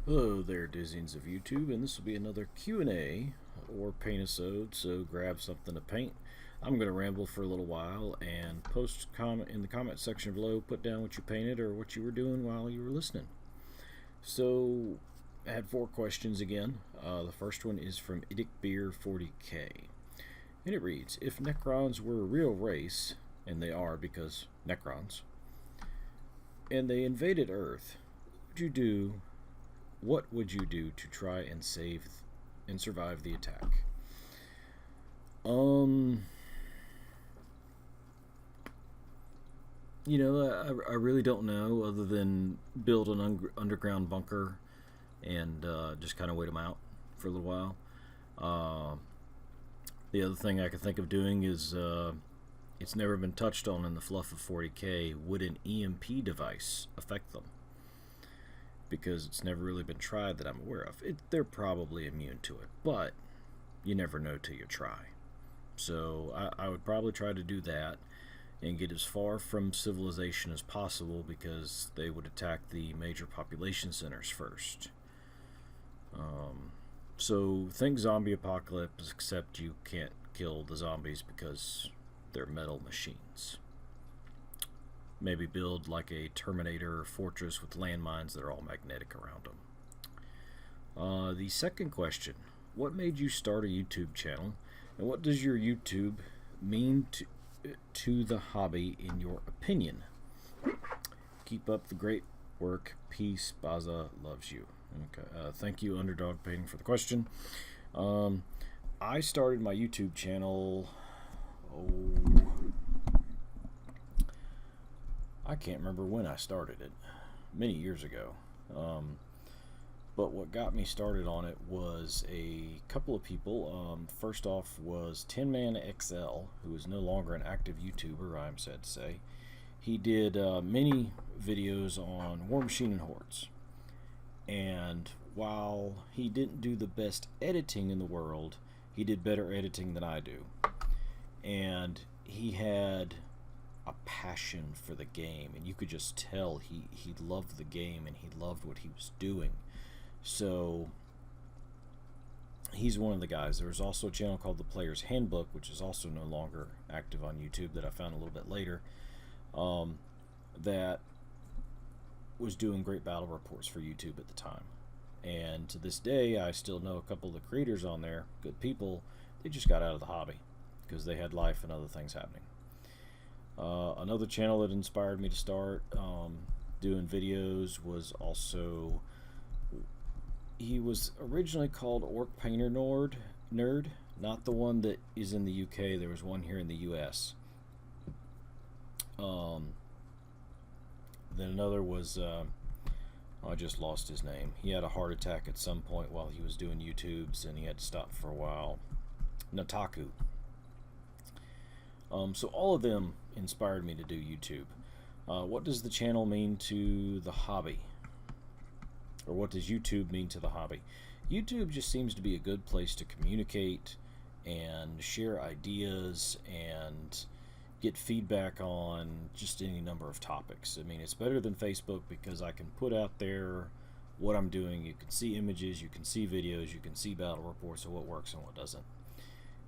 Hello there, Dizzyings of YouTube, and this will be another Q&A or paint-a-sode, so grab something to paint. I'm going to ramble for a little while and post comment in the comment section below, put down what you painted or what you were doing while you were listening. So, I had 4 questions again. The first one is from IdicBeer40K, and it reads, if Necrons were a real race, and they are because Necrons, and they invaded Earth, what would you do to try and save and survive the attack? Um, I really don't know other than build an underground bunker and just kind of wait them out for a little while. Uh, the other thing I could think of doing is it's never been touched on in the fluff of 40K. Would an EMP device affect them? Because it's never really been tried that I'm aware of. They're probably immune to it, but you never know till you try. So I would probably try to do that and get as far from civilization as possible because they would attack the major population centers first. So think zombie apocalypse, except you can't kill the zombies because they're metal machines. Maybe build like a Terminator fortress with landmines that are all magnetic around them. The second question, what made you start a YouTube channel, and what does your YouTube mean to the hobby in your opinion? Keep up the great work. Peace. Baza loves you. Okay. Thank you, Underdog Painting, for the question. I started my YouTube channel. I can't remember when I started it. Many years ago. But what got me started on it was a couple of people. First off was Tin Man XL, who is no longer an active YouTuber, I'm sad to say. He did many videos on War Machine and Hordes. And while he didn't do the best editing in the world, he did better editing than I do. And he had a passion for the game, and you could just tell he loved the game and he loved what he was doing. So he's one of the guys. There was also a channel called The Player's Handbook, which is also no longer active on YouTube, that I found a little bit later, that was doing great battle reports for YouTube at the time. And to this day, I still know a couple of the creators on there, good people. They just got out of the hobby because they had life and other things happening. Another channel that inspired me to start doing videos was also, he was originally called Orc Painter Nerd, not the one that is in the UK. There was one here in the US. Then another was, I just lost his name. He had a heart attack at some point while he was doing YouTubes, and he had to stop for a while. Nataku. So all of them inspired me to do YouTube. What does the channel mean to the hobby? Or what does YouTube mean to the hobby? YouTube just seems to be a good place to communicate and share ideas and get feedback on just any number of topics. I mean, it's better than Facebook because I can put out there what I'm doing. You can see images, you can see videos, you can see battle reports of what works and what doesn't.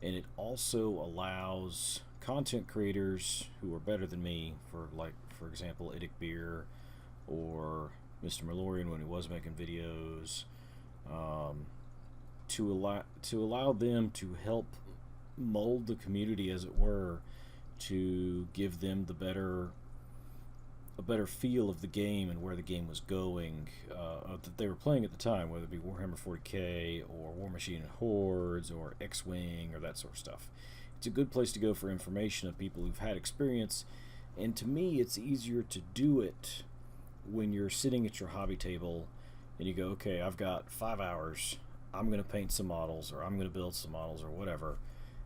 And it also allows content creators who are better than me, for example, IdicBeer or Mr. Malorian when he was making videos, to allow them to help mold the community, as it were, to give them a better feel of the game and where the game was going, that they were playing at the time, whether it be Warhammer 40K or War Machine and Hordes or X-Wing or that sort of stuff. It's a good place to go for information of people who've had experience, and to me it's easier to do it when you're sitting at your hobby table and you go, okay, I've got 5 hours, I'm going to paint some models, or I'm going to build some models, or whatever,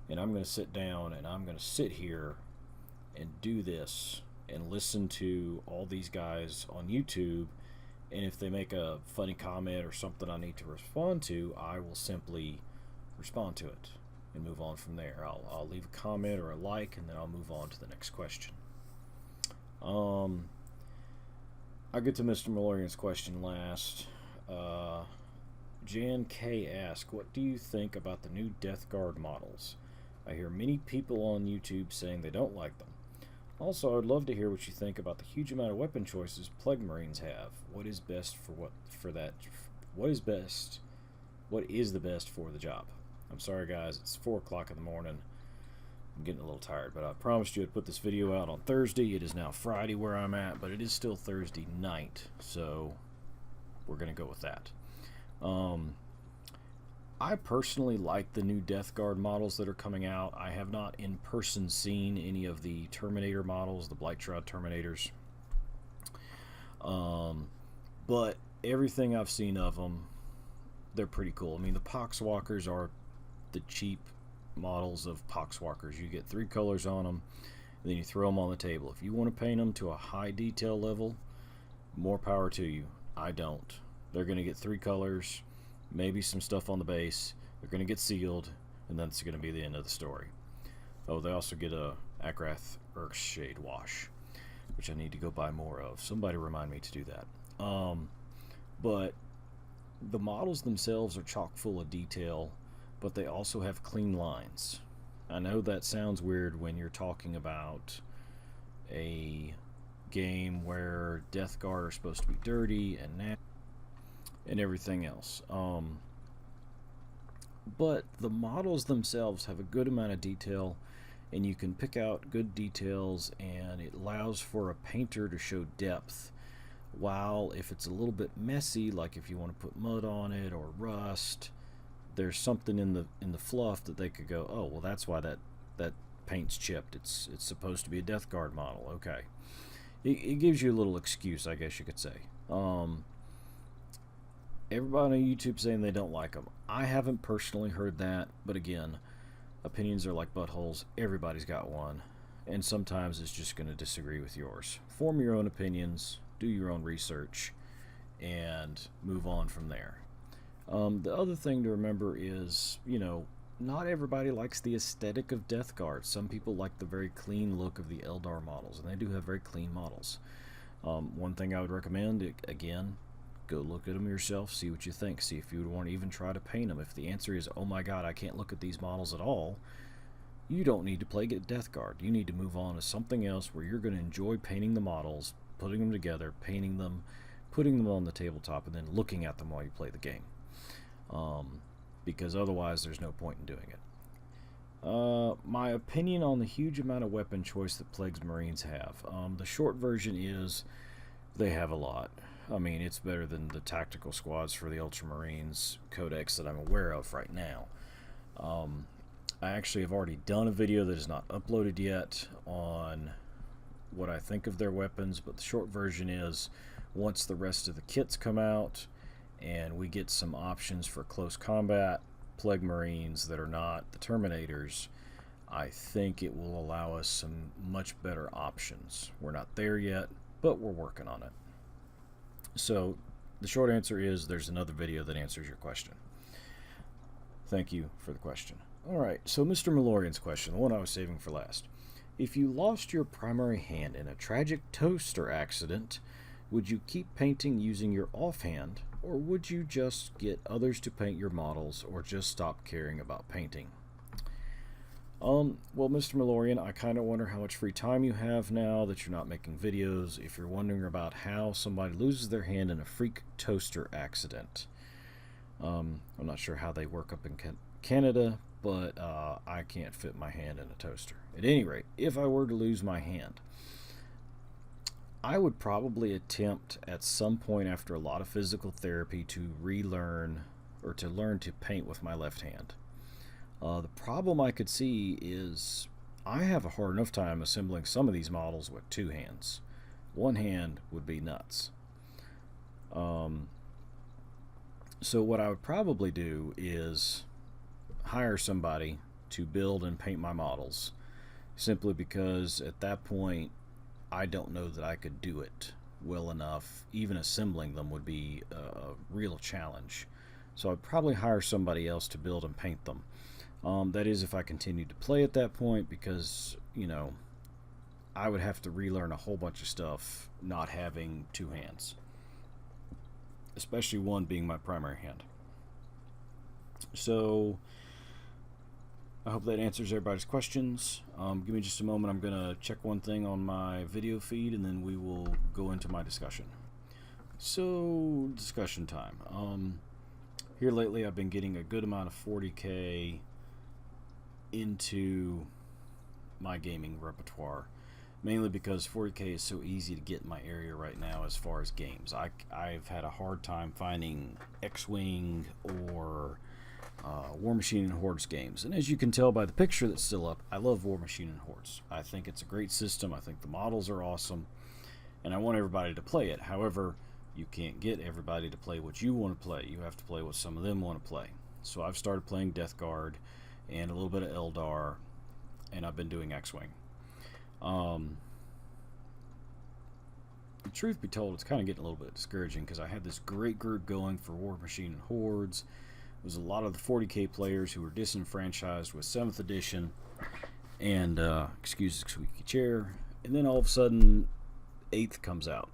and I'm going to sit down and I'm going to sit here and do this and listen to all these guys on YouTube, and if they make a funny comment or something I need to respond to, I will simply respond to it and move on from there. I'll leave a comment or a like, and then I'll move on to the next question. I'll get to Mr. Malorian's question last. Jan K asks, what do you think about the new Death Guard models? I hear many people on YouTube saying they don't like them. Also, I would love to hear what you think about the huge amount of weapon choices Plague Marines have. What is best for that? What is best? What is the best for the job? I'm sorry, guys. It's 4 o'clock in the morning. I'm getting a little tired, but I promised you I'd put this video out on Thursday. It is now Friday where I'm at, but it is still Thursday night, so we're gonna go with that. I personally like the new Death Guard models that are coming out. I have not in person seen any of the Terminator models, the Blightshroud Terminators. But everything I've seen of them, they're pretty cool. I mean, the Poxwalkers are the cheap models of Poxwalkers. You get 3 colors on them, and then you throw them on the table. If you want to paint them to a high detail level, more power to you. I don't. They're going to get 3 colors, maybe some stuff on the base. They're going to get sealed, and that's going to be the end of the story. Oh, they also get a Agrath Earthshade wash, which I need to go buy more of. Somebody remind me to do that. But the models themselves are chock full of detail, but they also have clean lines. I know that sounds weird when you're talking about a game where Death Guard are supposed to be dirty and everything else. But the models themselves have a good amount of detail, and you can pick out good details, and it allows for a painter to show depth. While if it's a little bit messy, like if you want to put mud on it or rust, there's something in the fluff that they could go, oh, well, that's why that paint's chipped. It's supposed to be a Death Guard model. Okay, it gives you a little excuse, I guess you could say. Everybody on YouTube saying they don't like them. I haven't personally heard that, but again, opinions are like buttholes. Everybody's got one, and sometimes it's just going to disagree with yours. Form your own opinions, do your own research, and move on from there. The other thing to remember is, you know, not everybody likes the aesthetic of Death Guard. Some people like the very clean look of the Eldar models, and they do have very clean models. One thing I would recommend, again, go look at them yourself, see what you think, see if you would want to even try to paint them. If the answer is, oh my god, I can't look at these models at all, you don't need to play Death Guard. You need to move on to something else where you're going to enjoy painting the models, putting them together, painting them, putting them on the tabletop, and then looking at them while you play the game. Because otherwise there's no point in doing it. My opinion on the huge amount of weapon choice that Plague Marines have. The short version is they have a lot. I mean, it's better than the tactical squads for the Ultramarines Codex that I'm aware of right now. I actually have already done a video that is not uploaded yet on what I think of their weapons, but the short version is once the rest of the kits come out and we get some options for close combat Plague Marines that are not the Terminators, I think it will allow us some much better options. We're not there yet, but we're working on it. So the short answer is there's another video that answers your question. Thank you for the question. Alright, so Mr. Malorian's question, the one I was saving for last. If you lost your primary hand in a tragic toaster accident, would you keep painting using your offhand, or would you just get others to paint your models, or just stop caring about painting? Well, Mr. Malorian, I kind of wonder how much free time you have now that you're not making videos, if you're wondering about how somebody loses their hand in a freak toaster accident. I'm not sure how they work up in Canada, but I can't fit my hand in a toaster. At any rate, if I were to lose my hand, I would probably attempt at some point after a lot of physical therapy to relearn or to learn to paint with my left hand. The problem I could see is I have a hard enough time assembling some of these models with 2 hands. One hand would be nuts. So what I would probably do is hire somebody to build and paint my models, simply because at that point I don't know that I could do it well enough. Even assembling them would be a real challenge. So I'd probably hire somebody else to build and paint them. That is if I continued to play at that point, because, you know, I would have to relearn a whole bunch of stuff not having 2 hands. especially one being my primary hand. So I hope that answers everybody's questions. Give me just a moment. I'm going to check one thing on my video feed, and then we will go into my discussion. So, discussion time. Here lately I've been getting a good amount of 40K into my gaming repertoire, mainly because 40K is so easy to get in my area right now as far as games. I've had a hard time finding X-Wing or War Machine and Hordes games, and as you can tell by the picture that's still up, I love War Machine and Hordes. I think it's a great system. I think the models are awesome, and I want everybody to play it. However, you can't get everybody to play what you want to play. You have to play what some of them want to play. So I've started playing Death Guard and a little bit of Eldar, and I've been doing X-Wing. The truth be told, it's kind of getting a little bit discouraging because I had this great group going for War Machine and Hordes. It was a lot of the 40K players who were disenfranchised with 7th edition, and excuse the squeaky chair, and then all of a sudden 8th comes out,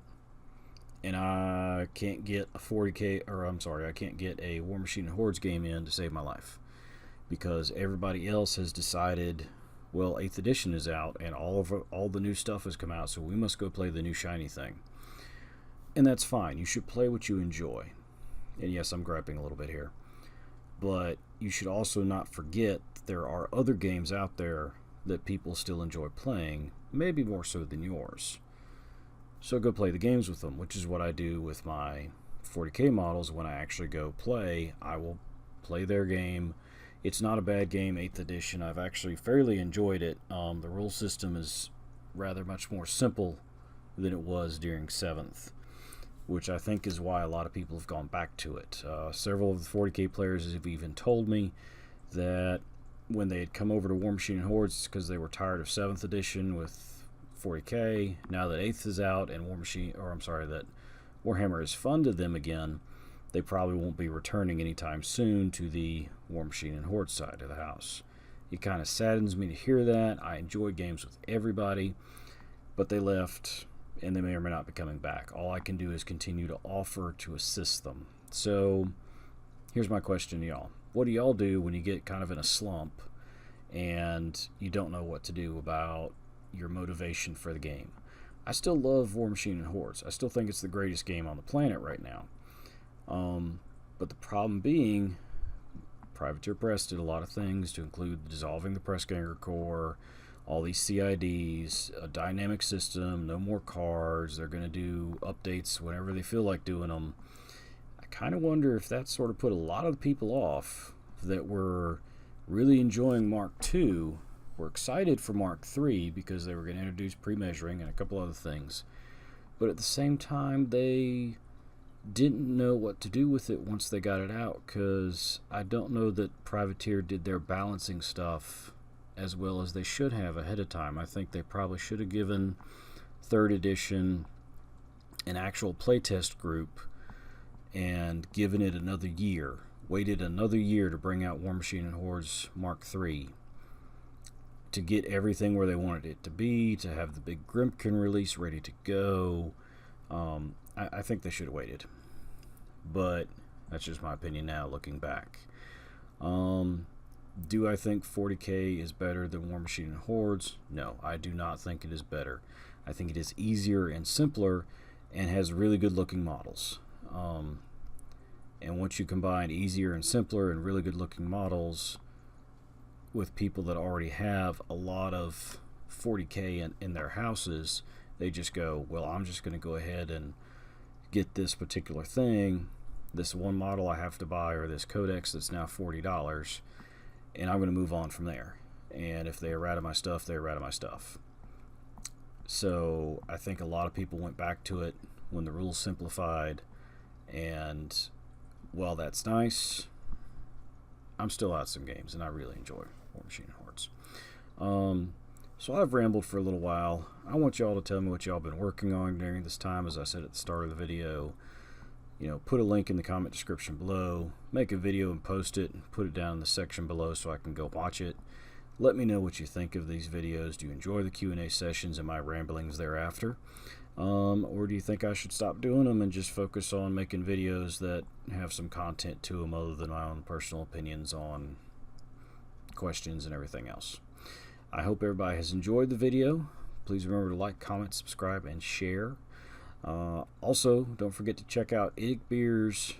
and I can't get a 40K, or I'm sorry, I can't get a War Machine and Hordes game in to save my life, because everybody else has decided, well, 8th edition is out, and all the new stuff has come out, so we must go play the new shiny thing. And that's fine. You should play what you enjoy. And yes, I'm griping a little bit here. But you should also not forget that there are other games out there that people still enjoy playing, maybe more so than yours. So go play the games with them, which is what I do with my 40K models. When I actually go play, I will play their game. It's not a bad game, 8th edition. I've actually fairly enjoyed it. The rule system is rather much more simple than it was during 7th, which I think is why a lot of people have gone back to it. Several of the 40K players have even told me that when they had come over to War Machine and Hordes, it's because they were tired of 7th edition with 40K. Now that 8th is out and that Warhammer has funded them again, they probably won't be returning anytime soon to the War Machine and Horde side of the house. It kind of saddens me to hear that. I enjoy games with everybody, but they left, and they may or may not be coming back. All I can do is continue to offer to assist them. So here's my question to y'all. What do y'all do when you get kind of in a slump and you don't know what to do about your motivation for the game? I still love War Machine and Hordes. I still think it's the greatest game on the planet right now. But the problem being, Privateer Press did a lot of things to include dissolving the Pressganger Corps, all these CIDs, a dynamic system, no more cards. They're going to do updates whenever they feel like doing them. I kind of wonder if that sort of put a lot of the people off that were really enjoying Mark II, were excited for Mark III because they were going to introduce pre-measuring and a couple other things. But at the same time, they didn't know what to do with it once they got it out, because I don't know that Privateer did their balancing stuff as well as they should have ahead of time. I think they probably should have given 3rd edition an actual playtest group and given it another year, waited another year to bring out War Machine and Hordes Mark III, to get everything where they wanted it to be, to have the big Grimkin release ready to go. I think they should have waited, but that's just my opinion now looking back. Do I think 40K is better than War Machine and Hordes? No, I do not think it is better. I think it is easier and simpler and has really good looking models. And once you combine easier and simpler and really good looking models with people that already have a lot of 40K in their houses, they just go, well, I'm just going to go ahead and get this particular thing, this one model I have to buy, or this codex that's now $40, and I'm going to move on from there. And if they are out of my stuff, they're out of my stuff. So I think a lot of people went back to it when the rules simplified, and while that's nice, I'm still out some games, and I really enjoy War Machine and Hordes. So I've rambled for a little while. I want y'all to tell me what y'all been working on during this time. As I said at the start of the video, put a link in the comment description below, make a video and post it, and put it down in the section below so I can go watch it. Let me know what you think of these videos. Do you enjoy the Q&A sessions and my ramblings thereafter? Or do you think I should stop doing them and just focus on making videos that have some content to them other than my own personal opinions on questions and everything else? I hope everybody has enjoyed the video. Please remember to like, comment, subscribe, and share. Also, don't forget to check out Iggbeer's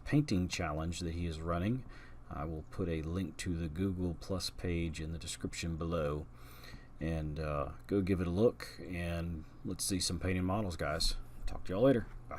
painting challenge that he is running. I will put a link to the Google Plus page in the description below. And go give it a look, and let's see some painting models, guys. Talk to y'all later. Bye.